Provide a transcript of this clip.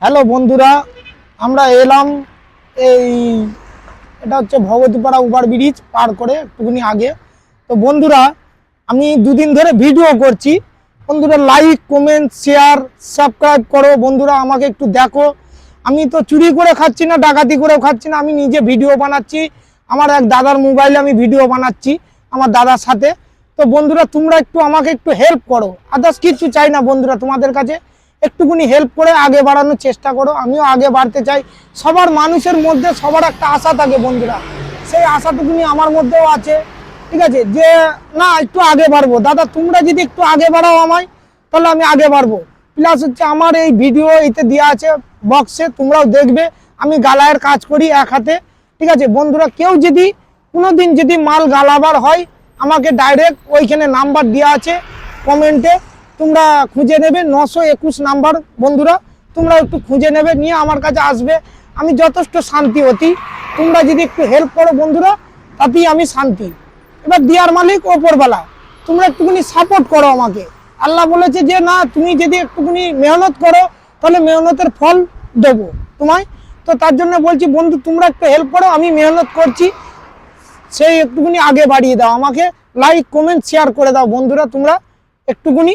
Hello বন্ধুরা, আমরা এলাম এই এটা হচ্ছে ভগবতীপাড়া ওভারব্রিজ পার করে একটুখানি আগে। তো বন্ধুরা, আমি দুদিন ধরে ভিডিও করছি। বন্ধুরা লাইক কমেন্ট শেয়ার সাবস্ক্রাইব করো। বন্ধুরা আমাকে একটু দেখো, আমি তো চুরি করে খাচ্ছি না, ডাকাতি করেও খাচ্ছি না, আমি নিজে ভিডিও বানাচ্ছি। আমার এক দাদার মোবাইলে আমি ভিডিও বানাচ্ছি আমার দাদার সাথে। তো বন্ধুরা তোমরা একটু আমাকে একটু হেল্প করো, আদার্স কিছু চাই না বন্ধুরা, তোমাদের কাছে একটুখানি হেল্প করে আগে বাড়ানোর চেষ্টা করো। আমিও আগে বাড়তে চাই। সবার মানুষের মধ্যে সবার একটা আশা থাকে বন্ধুরা, সেই আশাটুকুনি আমার মধ্যেও আছে। ঠিক আছে, যে না একটু আগে বাড়বো। দাদা তোমরা যদি একটু আগে বাড়াও আমায়, তাহলে আমি আগে বাড়বো। প্লাস হচ্ছে আমার এই ভিডিও এতে দেওয়া আছে বক্সে, তোমরাও দেখবে। আমি গালায়ের কাজ করি এক হাতে। ঠিক আছে বন্ধুরা, কেউ যদি কোনোদিন যদি মাল গালাবার হয়, আমাকে ডাইরেক্ট ওইখানে নাম্বার দেওয়া আছে কমেন্টে, তোমরা খুঁজে নেবে 921 নাম্বার। বন্ধুরা তোমরা একটু খুঁজে নেবে, নিয়ে আমার কাছে আসবে। আমি যথেষ্ট শান্তি হতি। তোমরা যদি একটু হেল্প করো বন্ধুরা, তাতেই আমি শান্তি। এবার দিয়ার মালিক ওপরবেলা, তোমরা একটুখানি সাপোর্ট করো আমাকে। আল্লাহ বলেছে যে না, তুমি যদি একটুখানি মেহনত করো, তাহলে মেহনতের ফল দেবো তোমায়। তো তার জন্য বলছি বন্ধু, তোমরা একটু হেল্প করো, আমি মেহনত করছি, সেই একটুখানি আগে বাড়িয়ে দাও আমাকে। লাইক কমেন্ট শেয়ার করে দাও বন্ধুরা, তোমরা একটুখানি